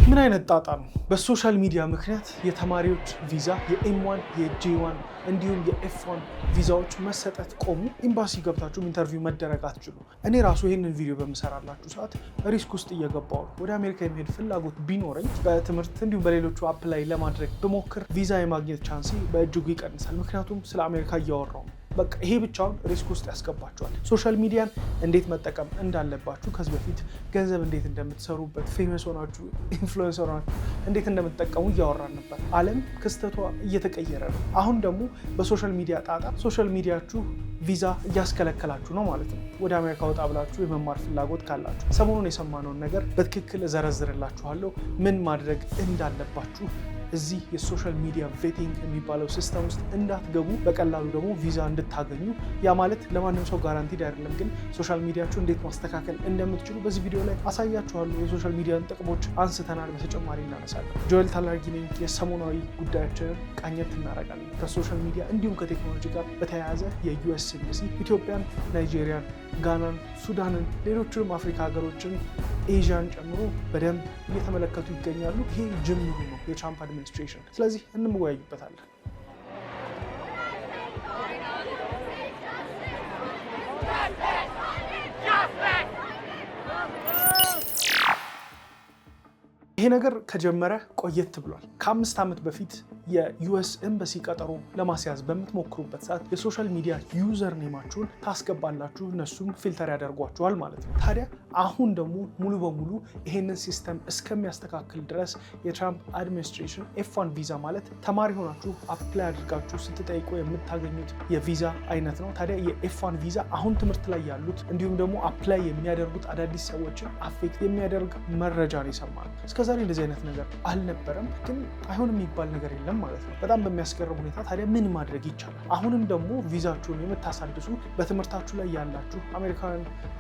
ምን አይነት ጣጣ ነው? በሶሻል ሚዲያ ምክንያት የተማሪዎች ቪዛ የኤም1 የጄ1 እንዲሁም የኤፍ1 ቪዛዎች መሰጠት ቆሙ። ኤምባሲ ገብታችሁ ኢንተርቪው መደረግ አትችሉ። እኔ ራሱ ይህንን ቪዲዮ በምሰራላችሁ ሰዓት ሪስክ ውስጥ እየገባው ነው። ወደ አሜሪካ የመሄድ ፍላጎት ቢኖረኝ በትምህርት እንዲሁም በሌሎቹ አፕላይ ለማድረግ ብሞክር ቪዛ የማግኘት ቻንሲ በእጅጉ ይቀንሳል። ምክንያቱም ስለ አሜሪካ እያወራው ነው። በቃ ይሄ ብቻውን ሪስክ ውስጥ ያስገባቸዋል። ሶሻል ሚዲያን እንዴት መጠቀም እንዳለባችሁ ከዚህ በፊት ገንዘብ እንዴት እንደምትሰሩበት ፌመስ ሆናችሁ ኢንፍሉዌንሰር ሆናችሁ እንዴት እንደምትጠቀሙ እያወራን ነበር። ዓለም ክስተቷ እየተቀየረ ነው። አሁን ደግሞ በሶሻል ሚዲያ ጣጣ ሶሻል ሚዲያችሁ ቪዛ እያስከለከላችሁ ነው ማለት ነው። ወደ አሜሪካ ወጣ ብላችሁ የመማር ፍላጎት ካላችሁ ሰሞኑን የሰማነውን ነገር በትክክል እዘረዝርላችኋለሁ፣ ምን ማድረግ እንዳለባችሁ። እዚህ የሶሻል ሚዲያ ቬቲንግ የሚባለው ሲስተም ውስጥ እንዳትገቡ፣ በቀላሉ ደግሞ ቪዛ እንድታገኙ። ያ ማለት ለማንም ሰው ጋራንቲድ አይደለም፣ ግን ሶሻል ሚዲያችሁ እንዴት ማስተካከል እንደምትችሉ በዚህ ቪዲዮ ላይ አሳያችኋለሁ። የሶሻል ሚዲያን ጥቅሞች አንስተናል፣ በተጨማሪ እናነሳለን። ጆኤል ታላርጊ ነኝ። የሰሞናዊ ጉዳያችንን ቃኘት እናደርጋለን። ከሶሻል ሚዲያ እንዲሁም ከቴክኖሎጂ ጋር በተያያዘ የዩኤስ ኤምባሲ ኢትዮጵያን፣ ናይጄሪያን፣ ጋናን፣ ሱዳንን፣ ሌሎችንም አፍሪካ ሀገሮችን ኤዥያን ጨምሮ በደንብ እየተመለከቱ ይገኛሉ። ይሄ ጅምሩ ነው የትራምፕ አድሚኒስትሬሽን። ስለዚህ እንወያይበታለን። ይሄ ነገር ከጀመረ ቆየት ብሏል። ከ5 ዓመት በፊት የዩኤስ ኤምባሲ ቀጠሮ ለማስያዝ በምትሞክሩበት ሰዓት የሶሻል ሚዲያ ዩዘር ኔማችሁን ታስገባላችሁ፣ እነሱም ፊልተር ያደርጓችኋል ማለት ነው። ታዲያ አሁን ደግሞ ሙሉ በሙሉ ይሄንን ሲስተም እስከሚያስተካክል ድረስ የትራምፕ አድሚኒስትሬሽን ኤፍ1 ቪዛ ማለት ተማሪ ሆናችሁ አፕላይ አድርጋችሁ ስትጠይቁ የምታገኙት የቪዛ አይነት ነው። ታዲያ የኤፍ1 ቪዛ አሁን ትምህርት ላይ ያሉት እንዲሁም ደግሞ አፕላይ የሚያደርጉት አዳዲስ ሰዎችን አፌክት የሚያደርግ መረጃ ነው የሰማነው። እስከዛሬ እንደዚህ አይነት ነገር አልነበረም፣ ግን አይሆንም የሚባል ነገር የለም ማለት ነው። በጣም በሚያስገርም ሁኔታ ታዲያ ምን ማድረግ ይቻላል? አሁንም ደግሞ ቪዛችሁን የምታሳድሱ በትምህርታችሁ ላይ ያላችሁ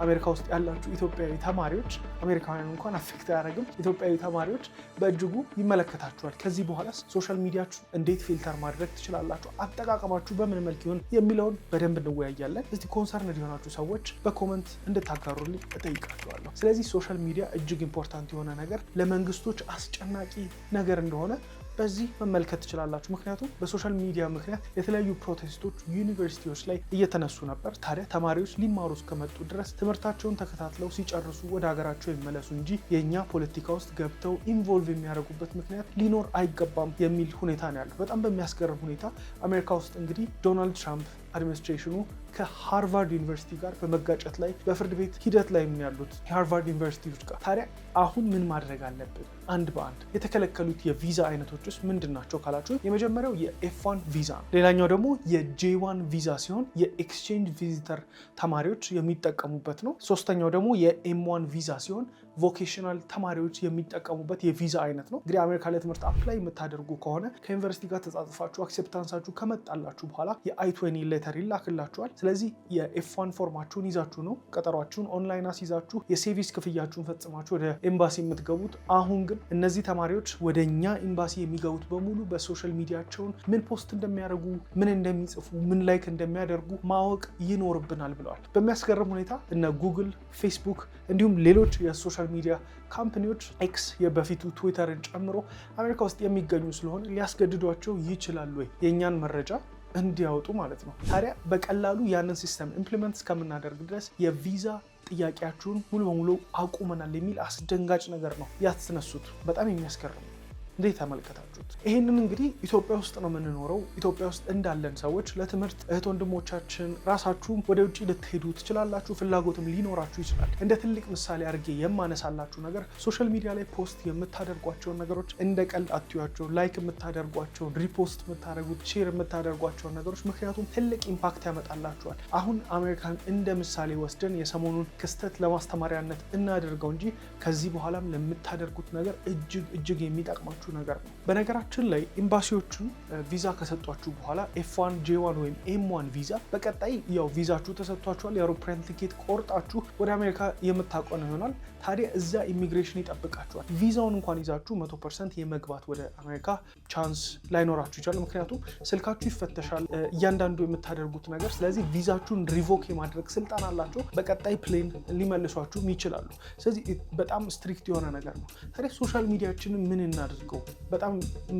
አሜሪካ ውስጥ ያላችሁ ኢትዮጵያዊ ተማሪዎች፣ አሜሪካውያን እንኳን አፌክት አያደርግም፣ ኢትዮጵያዊ ተማሪዎች በእጅጉ ይመለከታችኋል። ከዚህ በኋላ ሶሻል ሚዲያችሁ እንዴት ፊልተር ማድረግ ትችላላችሁ፣ አጠቃቀማችሁ በምን መልክ ይሆን የሚለውን በደንብ እንወያያለን። እዚህ ኮንሰርን የሆናችሁ ሰዎች በኮመንት እንድታጋሩልኝ እጠይቃችኋለሁ። ስለዚህ ሶሻል ሚዲያ እጅግ ኢምፖርታንት የሆነ ነገር፣ ለመንግስቶች አስጨናቂ ነገር እንደሆነ በዚህ መመልከት ትችላላችሁ። ምክንያቱም በሶሻል ሚዲያ ምክንያት የተለያዩ ፕሮቴስቶች ዩኒቨርሲቲዎች ላይ እየተነሱ ነበር። ታዲያ ተማሪዎች ሊማሩ እስከመጡ ድረስ ትምህርታቸውን ተከታትለው ሲጨርሱ ወደ ሀገራቸው ይመለሱ እንጂ የእኛ ፖለቲካ ውስጥ ገብተው ኢንቮልቭ የሚያደርጉበት ምክንያት ሊኖር አይገባም የሚል ሁኔታ ነው ያለው። በጣም በሚያስገርም ሁኔታ አሜሪካ ውስጥ እንግዲህ ዶናልድ ትራምፕ አድሚኒስትሬሽኑ ከሃርቫርድ ዩኒቨርሲቲ ጋር በመጋጨት ላይ በፍርድ ቤት ሂደት ላይ ያሉት የሃርቫርድ ዩኒቨርሲቲዎች ጋር። ታዲያ አሁን ምን ማድረግ አለብን? አንድ በአንድ የተከለከሉት የቪዛ አይነቶች ውስጥ ምንድን ናቸው ካላችሁ፣ የመጀመሪያው የኤፍ1 ቪዛ ነው። ሌላኛው ደግሞ የጄ1 ቪዛ ሲሆን የኤክስቼንጅ ቪዚተር ተማሪዎች የሚጠቀሙበት ነው። ሶስተኛው ደግሞ የኤም1 ቪዛ ሲሆን ቮኬሽናል ተማሪዎች የሚጠቀሙበት የቪዛ አይነት ነው። እንግዲህ አሜሪካ ለትምህርት አፕላይ የምታደርጉ ከሆነ ከዩኒቨርሲቲ ጋር ተጻጽፋችሁ አክሴፕታንሳችሁ ከመጣላችሁ በኋላ የአይ-20 ሌተር ይላክላችኋል። ስለዚህ የኤፍ1 ፎርማችሁን ይዛችሁ ነው ቀጠሯችሁን ኦንላይን አስይዛችሁ የሴቪስ ክፍያችሁን ፈጽማችሁ ወደ ኤምባሲ የምትገቡት። አሁን ግን እነዚህ ተማሪዎች ወደ እኛ ኤምባሲ የሚገቡት በሙሉ በሶሻል ሚዲያቸውን ምን ፖስት እንደሚያደርጉ፣ ምን እንደሚጽፉ፣ ምን ላይክ እንደሚያደርጉ ማወቅ ይኖርብናል ብለዋል። በሚያስገርም ሁኔታ እነ ጉግል፣ ፌስቡክ እንዲሁም ሌሎች የሶሻል ሚዲያ ካምፓኒዎች ኤክስ የበፊቱ ትዊተርን ጨምሮ አሜሪካ ውስጥ የሚገኙ ስለሆነ ሊያስገድዷቸው ይችላሉ ወይ የእኛን መረጃ እንዲያወጡ ማለት ነው። ታዲያ በቀላሉ ያንን ሲስተም ኢምፕሊመንት እስከምናደርግ ድረስ የቪዛ ጥያቄያችሁን ሙሉ በሙሉ አቁመናል የሚል አስደንጋጭ ነገር ነው ያስነሱት። በጣም የሚያስገርም ነው። እንዴት ተመልከታችሁት? ይህንን እንግዲህ ኢትዮጵያ ውስጥ ነው የምንኖረው። ኢትዮጵያ ውስጥ እንዳለን ሰዎች ለትምህርት እህት ወንድሞቻችን ራሳችሁም ወደ ውጭ ልትሄዱ ትችላላችሁ፣ ፍላጎትም ሊኖራችሁ ይችላል። እንደ ትልቅ ምሳሌ አድርጌ የማነሳላችሁ ነገር ሶሻል ሚዲያ ላይ ፖስት የምታደርጓቸውን ነገሮች እንደ ቀልድ አትዩዋቸው። ላይክ የምታደርጓቸውን፣ ሪፖስት የምታደርጉት፣ ሼር የምታደርጓቸውን ነገሮች ምክንያቱም ትልቅ ኢምፓክት ያመጣላችኋል። አሁን አሜሪካን እንደ ምሳሌ ወስደን የሰሞኑን ክስተት ለማስተማሪያነት እናደርገው እንጂ ከዚህ በኋላም ለምታደርጉት ነገር እጅግ የሚጠቅማችሁ የሚያደርጋችሁ ነገር ነው። በነገራችን ላይ ኤምባሲዎቹን ቪዛ ከሰጧችሁ በኋላ F1 J1 ወይም M1 ቪዛ በቀጣይ ያው ቪዛችሁ ተሰጥቷችኋል። የአውሮፕላን ቲኬት ቆርጣችሁ ወደ አሜሪካ የምታቆኑ ይሆናል። ታዲያ እዛ ኢሚግሬሽን ይጠብቃችኋል። ቪዛውን እንኳን ይዛችሁ 100% የመግባት ወደ አሜሪካ ቻንስ ላይኖራችሁ ይችላል። ምክንያቱም ስልካችሁ ይፈተሻል፣ እያንዳንዱ የምታደርጉት ነገር። ስለዚህ ቪዛችሁን ሪቮክ የማድረግ ስልጣን አላቸው። በቀጣይ ፕሌን ሊመልሷችሁም ይችላሉ። ስለዚህ በጣም ስትሪክት የሆነ ነገር ነው። ታዲያ ሶሻል ሚዲያችንን ምን እናድርገው? በጣም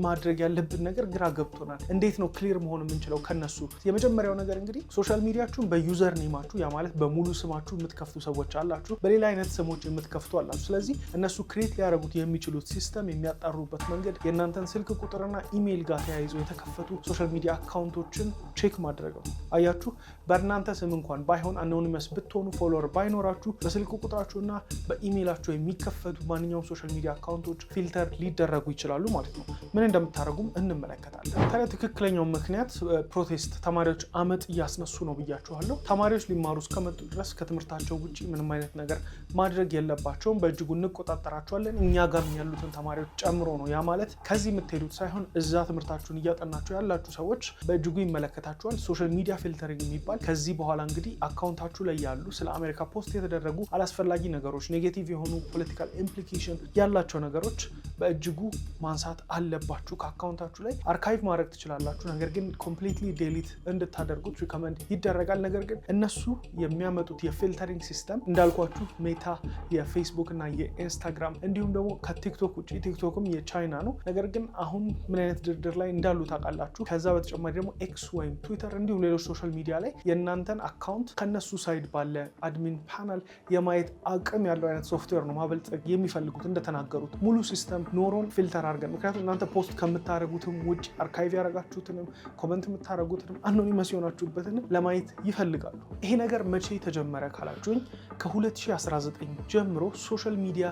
ማድረግ ያለብን ነገር ግራ ገብቶናል። እንዴት ነው ክሊር መሆን የምንችለው ከነሱ? የመጀመሪያው ነገር እንግዲህ ሶሻል ሚዲያችሁን በዩዘር ኔማችሁ፣ ያ ማለት በሙሉ ስማችሁ የምትከፍቱ ሰዎች አላችሁ፣ በሌላ አይነት ስሞች የምትከፍቱ አላችሁ። ስለዚህ እነሱ ክሬት ሊያደርጉት የሚችሉት ሲስተም የሚያጣሩበት መንገድ የእናንተን ስልክ ቁጥርና ኢሜይል ጋር ተያይዞ የተከፈቱ ሶሻል ሚዲያ አካውንቶችን ቼክ ማድረግ ነው። አያችሁ፣ በእናንተ ስም እንኳን ባይሆን አኖኒመስ ብትሆኑ፣ ፎሎወር ባይኖራችሁ፣ በስልክ ቁጥራችሁና በኢሜይላችሁ የሚከፈቱ ማንኛውም ሶሻል ሚዲያ አካውንቶች ፊልተር ሊደረጉ ይችላሉ ማለት ነው። ምን እንደምታደርጉም እንመለከታለን። ታዲያ ትክክለኛው ምክንያት ፕሮቴስት፣ ተማሪዎች አመጥ እያስነሱ ነው ብያችኋለሁ። ተማሪዎች ሊማሩ እስከመጡ ድረስ ከትምህርታቸው ውጭ ምንም አይነት ነገር ማድረግ የለባቸውም። በእጅጉ እንቆጣጠራቸዋለን፣ እኛ ጋር ያሉትን ተማሪዎች ጨምሮ ነው። ያ ማለት ከዚህ የምትሄዱት ሳይሆን እዛ ትምህርታችሁን እያጠናችሁ ያላችሁ ሰዎች በእጅጉ ይመለከታችኋል። ሶሻል ሚዲያ ፊልተሪንግ የሚባል ከዚህ በኋላ እንግዲህ አካውንታችሁ ላይ ያሉ ስለ አሜሪካ ፖስት የተደረጉ አላስፈላጊ ነገሮች፣ ኔጌቲቭ የሆኑ ፖለቲካል ኢምፕሊኬሽን ያላቸው ነገሮች በእጅጉ ማንሳት አለባችሁ። ከአካውንታችሁ ላይ አርካይቭ ማድረግ ትችላላችሁ፣ ነገር ግን ኮምፕሊትሊ ዴሊት እንድታደርጉት ሪኮመንድ ይደረጋል። ነገር ግን እነሱ የሚያመጡት የፊልተሪንግ ሲስተም እንዳልኳችሁ ሜታ የፌስቡክ እና የኢንስታግራም እንዲሁም ደግሞ ከቲክቶክ ውጭ፣ ቲክቶክም የቻይና ነው። ነገር ግን አሁን ምን አይነት ድርድር ላይ እንዳሉ ታውቃላችሁ። ከዛ በተጨማሪ ደግሞ ኤክስ ወይም ትዊተር እንዲሁም ሌሎች ሶሻል ሚዲያ ላይ የእናንተን አካውንት ከነሱ ሳይድ ባለ አድሚን ፓናል የማየት አቅም ያለው አይነት ሶፍትዌር ነው ማበልጸግ የሚፈልጉት። እንደተናገሩት ሙሉ ሲስተም ኖሮን ፊልተር አድርገን፣ ምክንያቱም እናንተ ፖስት ከምታደረጉትም ውጭ አርካይቭ ያደረጋችሁትንም ኮመንት የምታደረጉትንም አኖኒመስ የሆናችሁበትንም ለማየት ይፈልጋሉ። ይሄ ነገር መቼ ተጀመረ ካላችሁኝ ከ2019 ጀምሮ ሶሻል ሚዲያ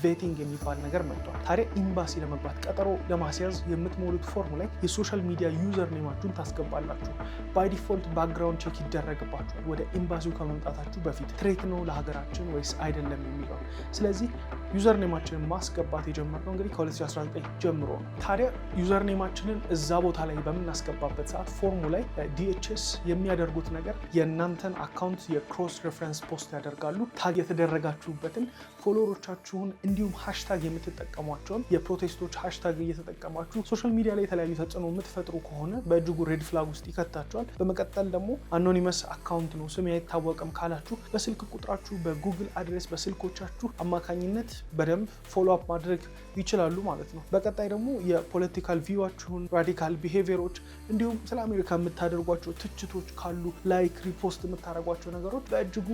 ቬቲንግ የሚባል ነገር መጥቷል። ታዲያ ኤምባሲ ለመግባት ቀጠሮ ለማስያዝ የምትሞሉት ፎርም ላይ የሶሻል ሚዲያ ዩዘር ኔማችሁን ታስገባላችሁ። ባይ ዲፎልት ባክግራውንድ ቼክ ይደረግባችኋል ወደ ኤምባሲው ከመምጣታችሁ በፊት ትሬት ነው ለሀገራችን ወይስ አይደለም የሚለው። ስለዚህ ዩዘር ኔማችንን ማስገባት የጀመርነው እንግዲህ ከ2019 ጀምሮ ነው። ታዲያ ዩዘር ኔማችንን እዛ ቦታ ላይ በምናስገባበት ሰዓት ፎርሙ ላይ ዲኤችኤስ የሚያደርጉት ነገር የእናንተን አካውንት የክሮስ ሬፈረንስ ፖስት ያደርጋሉ። ታግ የተደረጋችሁበትን ፎሎወሮቻችሁን እንዲሁም ሃሽታግ የምትጠቀሟቸውን የፕሮቴስቶች ሃሽታግ እየተጠቀማችሁ ሶሻል ሚዲያ ላይ የተለያዩ ተጽዕኖ የምትፈጥሩ ከሆነ በእጅጉ ሬድ ፍላግ ውስጥ ይከታቸዋል። በመቀጠል ደግሞ አኖኒመስ አካውንት ነው ስም አይታወቅም ካላችሁ በስልክ ቁጥራችሁ፣ በጉግል አድሬስ፣ በስልኮቻችሁ አማካኝነት በደንብ ፎሎ አፕ ማድረግ ይችላሉ ማለት ነው። በቀጣይ ደግሞ የፖለቲካል ቪዋችሁን፣ ራዲካል ቢሄቪየሮች እንዲሁም ስለ አሜሪካ የምታደርጓቸው ትችቶች ካሉ ላይክ፣ ሪፖስት የምታደርጓቸው ነገሮች በእጅጉ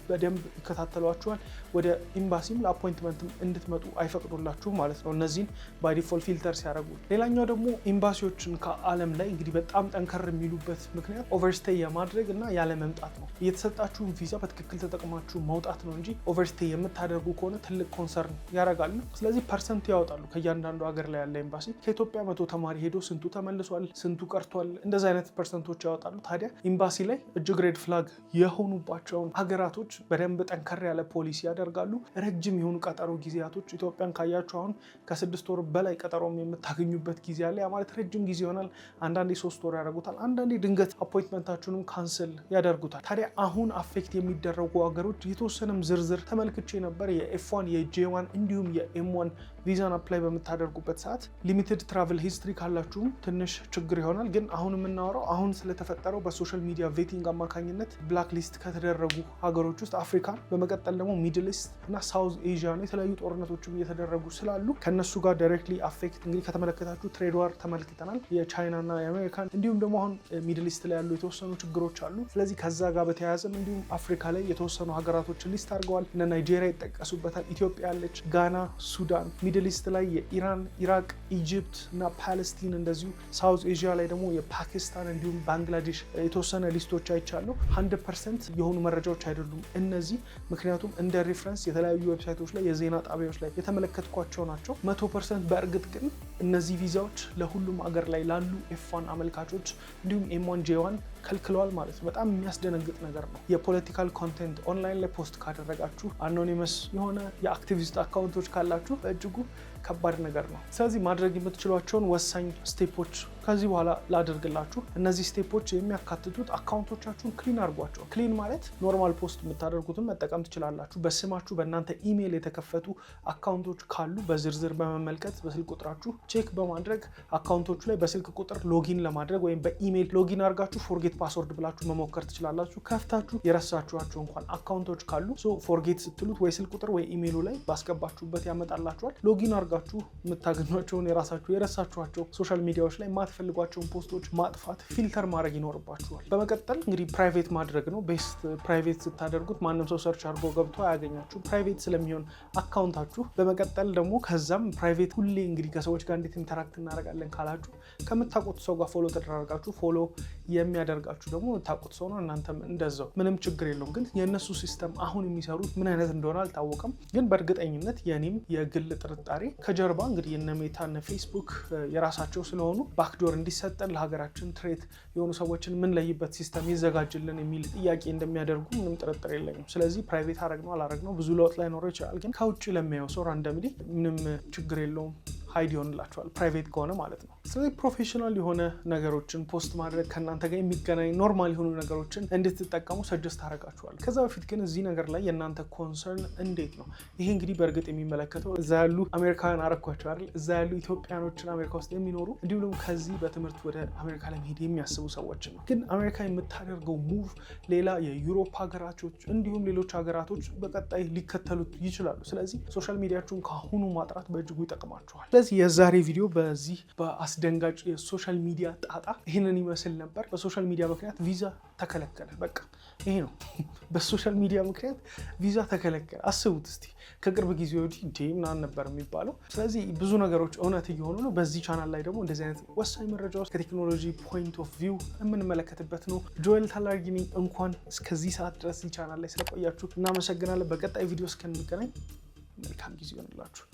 በደንብ ይከታተሏችኋል። ወደ ኤምባሲም ለአፖይንትመንትም እንድትመጡ አይፈቅዱላችሁም ማለት ነው፣ እነዚህን ባይ ዲፎልት ፊልተር ሲያደርጉ። ሌላኛው ደግሞ ኤምባሲዎችን ከዓለም ላይ እንግዲህ በጣም ጠንከር የሚሉበት ምክንያት ኦቨርስቴይ የማድረግ እና ያለ መምጣት ነው። የተሰጣችሁን ቪዛ በትክክል ተጠቅማችሁ መውጣት ነው እንጂ ኦቨርስቴይ የምታደርጉ ከሆነ ትልቅ ኮንሰርን ያደርጋሉ። ስለዚህ ፐርሰንት ያወጣሉ ከእያንዳንዱ ሀገር ላይ ያለ ኤምባሲ። ከኢትዮጵያ 100 ተማሪ ሄዶ ስንቱ ተመልሷል፣ ስንቱ ቀርቷል፣ እንደዚህ አይነት ፐርሰንቶች ያወጣሉ። ታዲያ ኤምባሲ ላይ እጅግ ሬድ ፍላግ የሆኑባቸውን ሀገራቶች በደንብ ጠንከር ያለ ፖሊሲ ያደርጋሉ። ረጅም የሆኑ ቀጠሮ ጊዜያቶች ኢትዮጵያን ካያችሁ አሁን ከ6 ወር በላይ ቀጠሮም የምታገኙበት ጊዜ አለ። ያ ማለት ረጅም ጊዜ ይሆናል። አንዳንዴ 3 ወር ያደርጉታል፣ አንዳንዴ ድንገት አፖይንትመንታችሁንም ካንስል ያደርጉታል። ታዲያ አሁን አፌክት የሚደረጉ ሀገሮች የተወሰነም ዝርዝር ተመልክቼ ነበር። የኤፍ1 የጄ1 እንዲሁም የኤም1 ቪዛን አፕላይ በምታደርጉበት ሰዓት ሊሚትድ ትራቨል ሂስትሪ ካላችሁም ትንሽ ችግር ይሆናል። ግን አሁን የምናወራው አሁን ስለተፈጠረው በሶሻል ሚዲያ ቬቲንግ አማካኝነት ብላክ ሊስት ከተደረጉ ሀገሮች ውስጥ አፍሪካን፣ በመቀጠል ደግሞ ሚድል ኢስት እና ሳውዝ ኤዥያ ነው። የተለያዩ ጦርነቶችም እየተደረጉ ስላሉ ከነሱ ጋር ዳይሬክትሊ አፌክት እንግዲህ ከተመለከታችሁ ትሬድ ዋር ተመልክተናል፣ የቻይናና የአሜሪካን እንዲሁም ደግሞ አሁን ሚድል ኢስት ላይ ያሉ የተወሰኑ ችግሮች አሉ። ስለዚህ ከዛ ጋር በተያያዘም እንዲሁም አፍሪካ ላይ የተወሰኑ ሀገራቶችን ሊስት አድርገዋል። እነ ናይጄሪያ ይጠቀሱበታል፣ ኢትዮጵያ ያለች፣ ጋና፣ ሱዳን፣ ሚድል ኢስት ላይ የኢራን፣ ኢራቅ፣ ኢጅፕት እና ፓለስቲን፣ እንደዚሁ ሳውዝ ኤዥያ ላይ ደግሞ የፓኪስታን እንዲሁም ባንግላዴሽ የተወሰነ ሊስቶች አይቻሉ። 100% የሆኑ መረጃዎች አይደሉም እነዚህ፣ ምክንያቱም እንደ ሪፍረንስ የተለያዩ ዌብሳይቶች ላይ የዜና ጣቢያዎች ላይ የተመለከትኳቸው ናቸው። 100% በእርግጥ ግን እነዚህ ቪዛዎች ለሁሉም አገር ላይ ላሉ ኤፍ1 አመልካቾች እንዲሁም ኤም1 ጄ1 ከልክለዋል ማለት ነው። በጣም የሚያስደነግጥ ነገር ነው። የፖለቲካል ኮንቴንት ኦንላይን ላይ ፖስት ካደረጋችሁ፣ አኖኒመስ የሆነ የአክቲቪስት አካውንቶች ካላችሁ በእጅጉ ከባድ ነገር ነው። ስለዚህ ማድረግ የምትችሏቸውን ወሳኝ ስቴፖች ከዚህ በኋላ ላደርግላችሁ። እነዚህ ስቴፖች የሚያካትቱት አካውንቶቻችሁን ክሊን አድርጓቸው። ክሊን ማለት ኖርማል ፖስት የምታደርጉትን መጠቀም ትችላላችሁ። በስማችሁ በእናንተ ኢሜይል የተከፈቱ አካውንቶች ካሉ በዝርዝር በመመልከት በስልክ ቁጥራችሁ ቼክ በማድረግ አካውንቶቹ ላይ በስልክ ቁጥር ሎጊን ለማድረግ ወይም በኢሜይል ሎጊን አድርጋችሁ ፎርጌት ፓስወርድ ብላችሁ መሞከር ትችላላችሁ። ከፍታችሁ የረሳችኋቸው እንኳን አካውንቶች ካሉ ፎርጌት ስትሉት ወይ ስልክ ቁጥር ወይ ኢሜይሉ ላይ ባስገባችሁበት ያመጣላችኋል። ሎጊን አድርጋችሁ የምታገኟቸውን የረሳችኋቸው ሶሻል ሚዲያዎች ላይ ፈልጓቸውን ፖስቶች ማጥፋት፣ ፊልተር ማድረግ ይኖርባችኋል። በመቀጠል እንግዲህ ፕራይቬት ማድረግ ነው። ቤስት ፕራይቬት ስታደርጉት ማንም ሰው ሰርች አድርጎ ገብቶ አያገኛችሁ፣ ፕራይቬት ስለሚሆን አካውንታችሁ። በመቀጠል ደግሞ ከዛም ፕራይቬት ሁሌ እንግዲህ ከሰዎች ጋር እንዴት ኢንተራክት እናደርጋለን ካላችሁ ከምታውቁት ሰው ጋር ፎሎ ተደራርጋችሁ፣ ፎሎ የሚያደርጋችሁ ደግሞ የምታውቁት ሰው ነው፣ እናንተም እንደዛው ምንም ችግር የለውም። ግን የእነሱ ሲስተም አሁን የሚሰሩት ምን አይነት እንደሆነ አልታወቀም። ግን በእርግጠኝነት የኔም የግል ጥርጣሬ ከጀርባ እንግዲህ እነ ሜታ እነ ፌስቡክ የራሳቸው ስለሆኑ ባክዶር እንዲሰጠን ለሀገራችን ትሬት የሆኑ ሰዎችን የምንለይበት ሲስተም ይዘጋጅልን የሚል ጥያቄ እንደሚያደርጉ ምንም ጥርጥር የለኝም። ስለዚህ ፕራይቬት አረግነው አላረግነው ብዙ ለውጥ ላይኖረው ይችላል። ግን ከውጭ ለሚያየው ሰው ራንደምሊ ምንም ችግር የለውም፣ ሀይድ ይሆንላቸዋል ፕራይቬት ከሆነ ማለት ነው። ስለዚህ ፕሮፌሽናል የሆነ ነገሮችን ፖስት ማድረግ ከእናንተ ጋር የሚገናኝ ኖርማል የሆኑ ነገሮችን እንድትጠቀሙ ሰጀስት አደርጋችኋል። ከዛ በፊት ግን እዚህ ነገር ላይ የእናንተ ኮንሰርን እንዴት ነው? ይሄ እንግዲህ በእርግጥ የሚመለከተው እዛ ያሉ አሜሪካውያን አረኳቸው አይደል፣ እዛ ያሉ ኢትዮጵያኖችን አሜሪካ ውስጥ የሚኖሩ እንዲሁም ደግሞ ከዚህ በትምህርት ወደ አሜሪካ ለመሄድ የሚያስቡ ሰዎችን ነው። ግን አሜሪካ የምታደርገው ሙቭ ሌላ የዩሮፕ ሀገራቶች እንዲሁም ሌሎች ሀገራቶች በቀጣይ ሊከተሉት ይችላሉ። ስለዚህ ሶሻል ሚዲያችሁን ከአሁኑ ማጥራት በእጅጉ ይጠቅማችኋል። ስለዚህ የዛሬ ቪዲዮ በዚህ በአስደንጋጭ የሶሻል ሚዲያ ጣጣ ይህንን ይመስል ነበር። በሶሻል ሚዲያ ምክንያት ቪዛ ተከለከለ። በቃ ይሄ ነው። በሶሻል ሚዲያ ምክንያት ቪዛ ተከለከለ። አስቡት እስቲ። ከቅርብ ጊዜ ወዲህ እንዴ ምናምን ነበር የሚባለው። ስለዚህ ብዙ ነገሮች እውነት እየሆኑ ነው። በዚህ ቻናል ላይ ደግሞ እንደዚህ አይነት ወሳኝ መረጃዎች ከቴክኖሎጂ ፖይንት ኦፍ ቪው የምንመለከትበት ነው። ጆኤል ታላርጊ ነኝ። እንኳን እስከዚህ ሰዓት ድረስ ይህ ቻናል ላይ ስለቆያችሁ እናመሰግናለን። በቀጣይ ቪዲዮ እስከንገናኝ መልካም ጊዜ ይሆንላችሁ።